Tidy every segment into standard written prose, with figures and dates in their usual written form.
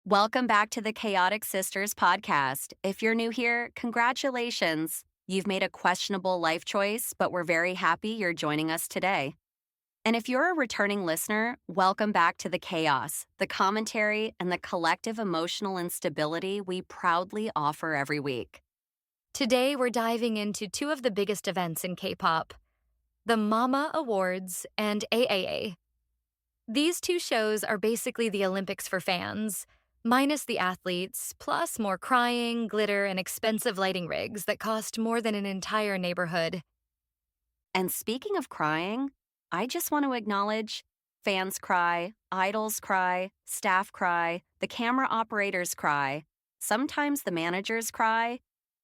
Welcome back to the Chaotic Sisters podcast. If you're new here, congratulations. You've made a questionable life choice, but we're very happy you're joining us today. And if you're a returning listener, welcome back to the chaos, the commentary, and the collective emotional instability we proudly offer every week. Today, we're diving into two of the biggest events in K-pop, the Mama Awards and AAA. These two shows are basically the Olympics for fans, minus the athletes, plus more crying, glitter, and expensive lighting rigs that cost more than an entire neighborhood. And speaking of crying, I just want to acknowledge fans cry, idols cry, staff cry, the camera operators cry, sometimes the managers cry,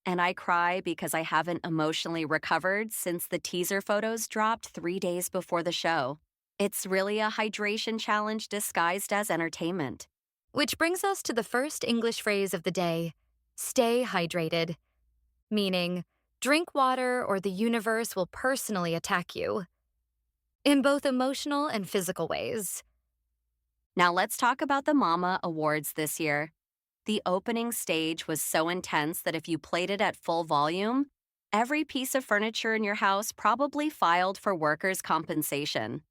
and I cry because I haven't emotionally recovered since the teaser photos dropped 3 days before the show. It's really a hydration challenge disguised as entertainment. Which brings us to the first English phrase of the day, stay hydrated, meaning drink water or the universe will personally attack you, in both emotional and physical ways. Now let's talk about the Mama Awards this year. The opening stage was so intense that if you played it at full volume, every piece of furniture in your house probably filed for workers' compensation.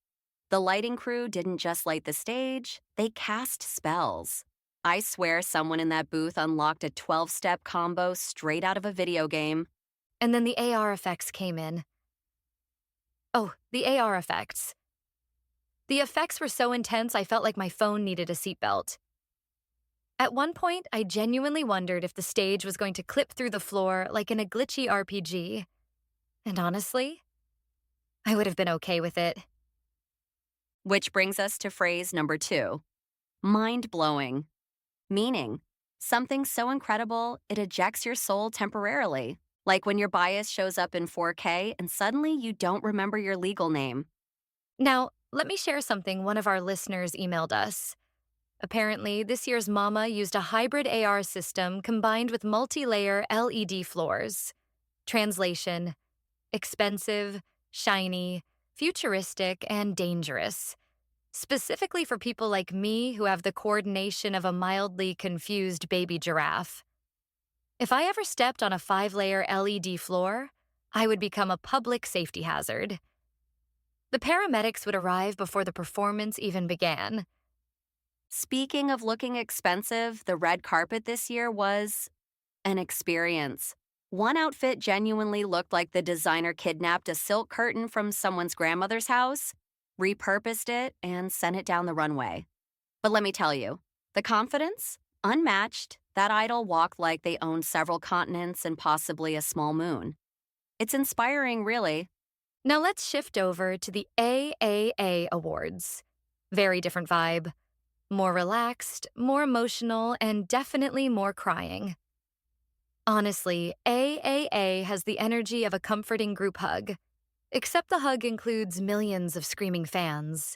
The lighting crew didn't just light the stage, they cast spells. I swear someone in that booth unlocked a 12-step combo straight out of a video game. And then the AR effects came in. Oh, the AR effects. The effects were so intense I felt like my phone needed a seatbelt. At one point, I genuinely wondered if the stage was going to clip through the floor like in a glitchy RPG. And honestly, I would have been okay with it. Which brings us to phrase number 2, mind-blowing. Meaning, something so incredible it ejects your soul temporarily, like when your bias shows up in 4K and suddenly you don't remember your legal name. Now, let me share something one of our listeners emailed us. Apparently, this year's Mama used a hybrid AR system combined with multi-layer LED floors. Translation: expensive, shiny, futuristic, and dangerous. Specifically for people like me who have the coordination of a mildly confused baby giraffe. If I ever stepped on a 5-layer LED floor, I would become a public safety hazard. The paramedics would arrive before the performance even began. Speaking of looking expensive, the red carpet this year was an experience. One outfit genuinely looked like the designer kidnapped a silk curtain from someone's grandmother's house, repurposed it, and sent it down the runway. But let me tell you, the confidence? Unmatched. That idol walked like they owned several continents and possibly a small moon. It's inspiring, really. Now let's shift over to the AAA Awards. Very different vibe. More relaxed, more emotional, and definitely more crying. Honestly, AAA has the energy of a comforting group hug, except the hug includes millions of screaming fans.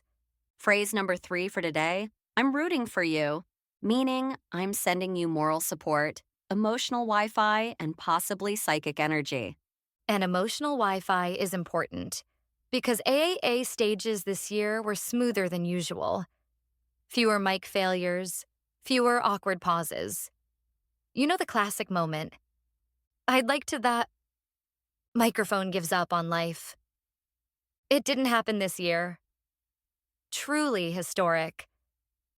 Phrase number 3 for today, I'm rooting for you, meaning I'm sending you moral support, emotional Wi-Fi, and possibly psychic energy. And emotional Wi-Fi is important, because AAA stages this year were smoother than usual. Fewer mic failures, fewer awkward pauses. You know the classic moment. I'd like to that microphone gives up on life. It didn't happen this year. Truly historic.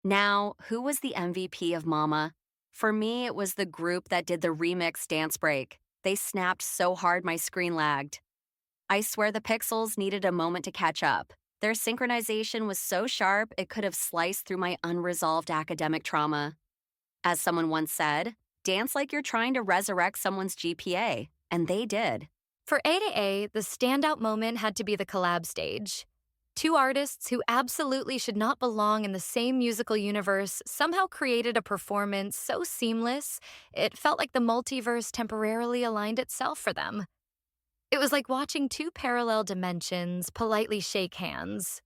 Now, who was the MVP of Mama? For me, it was the group that did the remix dance break. They snapped so hard my screen lagged. I swear the pixels needed a moment to catch up. Their synchronization was so sharp it could have sliced through my unresolved academic trauma. As someone once said, dance like you're trying to resurrect someone's GPA, and they did. For AAA, the standout moment had to be the collab stage. Two artists who absolutely should not belong in the same musical universe somehow created a performance so seamless, it felt like the multiverse temporarily aligned itself for them. It was like watching two parallel dimensions politely shake hands.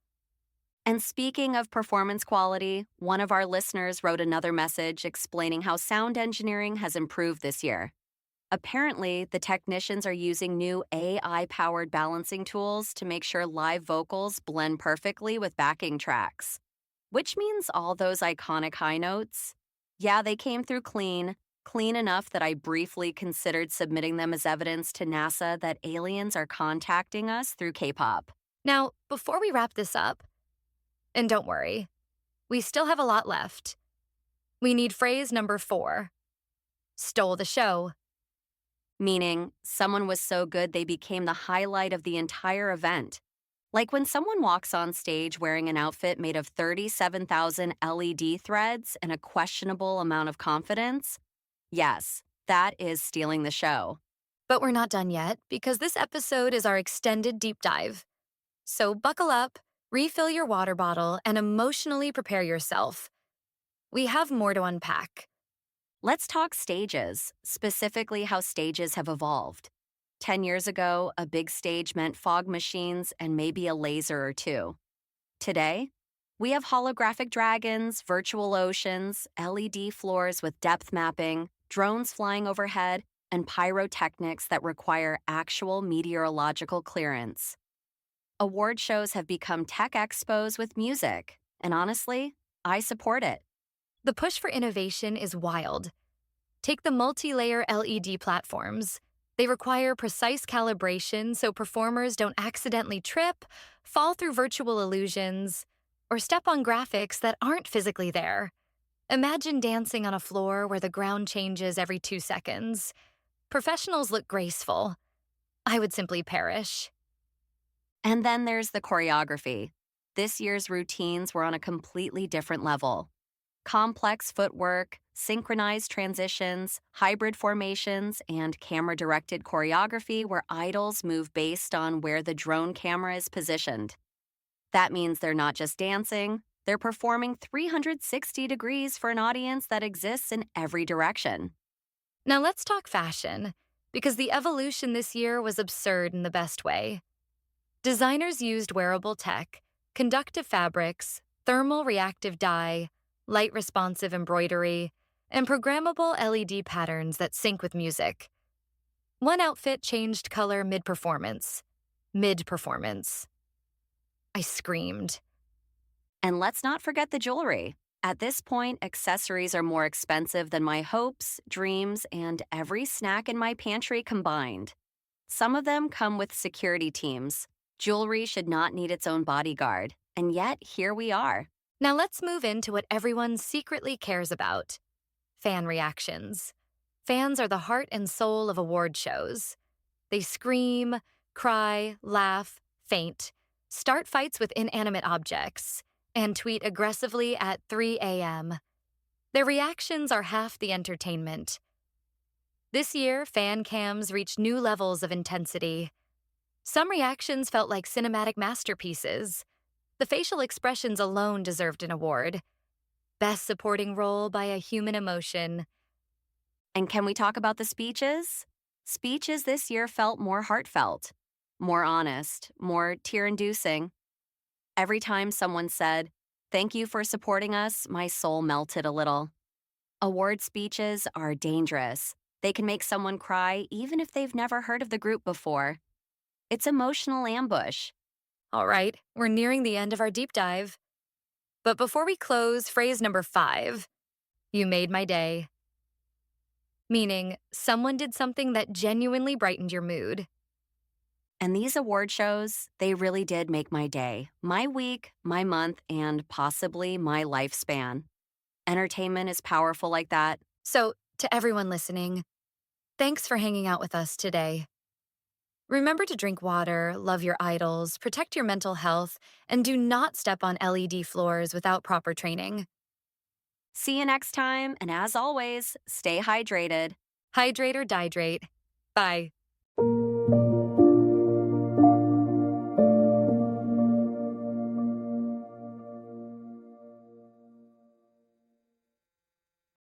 And speaking of performance quality, one of our listeners wrote another message explaining how sound engineering has improved this year. Apparently, the technicians are using new AI-powered balancing tools to make sure live vocals blend perfectly with backing tracks. Which means all those iconic high notes, Yeah, they came through clean enough that I briefly considered submitting them as evidence to NASA that aliens are contacting us through K pop. Now, before we wrap this up, and don't worry, we still have a lot left. We need phrase number 4, stole the show. Meaning, someone was so good they became the highlight of the entire event. Like when someone walks on stage wearing an outfit made of 37,000 LED threads and a questionable amount of confidence. Yes, that is stealing the show. But we're not done yet because this episode is our extended deep dive. So buckle up, refill your water bottle, and emotionally prepare yourself. We have more to unpack. Let's talk stages, specifically how stages have evolved. 10 years ago, a big stage meant fog machines and maybe a laser or two. Today, we have holographic dragons, virtual oceans, LED floors with depth mapping, drones flying overhead, and pyrotechnics that require actual meteorological clearance. Award shows have become tech expos with music, and honestly, I support it. The push for innovation is wild. Take the multi-layer LED platforms. They require precise calibration so performers don't accidentally trip, fall through virtual illusions, or step on graphics that aren't physically there. Imagine dancing on a floor where the ground changes every 2 seconds. Professionals look graceful. I would simply perish. And then there's the choreography. This year's routines were on a completely different level. Complex footwork, synchronized transitions, hybrid formations, and camera-directed choreography where idols move based on where the drone camera is positioned. That means they're not just dancing, they're performing 360 degrees for an audience that exists in every direction. Now let's talk fashion, because the evolution this year was absurd in the best way. Designers used wearable tech, conductive fabrics, thermal reactive dye, light responsive embroidery, and programmable LED patterns that sync with music. One outfit changed color mid-performance. Mid-performance. I screamed. And let's not forget the jewelry. At this point, accessories are more expensive than my hopes, dreams, and every snack in my pantry combined. Some of them come with security teams. Jewelry should not need its own bodyguard, and yet here we are. Now let's move into what everyone secretly cares about. Fan reactions. Fans are the heart and soul of award shows. They scream, cry, laugh, faint, start fights with inanimate objects, and tweet aggressively at 3 a.m. Their reactions are half the entertainment. This year, fan cams reached new levels of intensity. Some reactions felt like cinematic masterpieces. The facial expressions alone deserved an award. Best supporting role by a human emotion. And can we talk about the speeches? Speeches this year felt more heartfelt, more honest, more tear-inducing. Every time someone said, "Thank you for supporting us," my soul melted a little. Award speeches are dangerous. They can make someone cry even if they've never heard of the group before. It's emotional ambush. All right, we're nearing the end of our deep dive. But before we close, phrase number 5, you made my day. Meaning, someone did something that genuinely brightened your mood. And these award shows, they really did make my day, my week, my month, and possibly my lifespan. Entertainment is powerful like that. So, to everyone listening, thanks for hanging out with us today. Remember to drink water, love your idols, protect your mental health, and do not step on LED floors without proper training. See you next time, and as always, stay hydrated. Hydrate or dihydrate. Bye.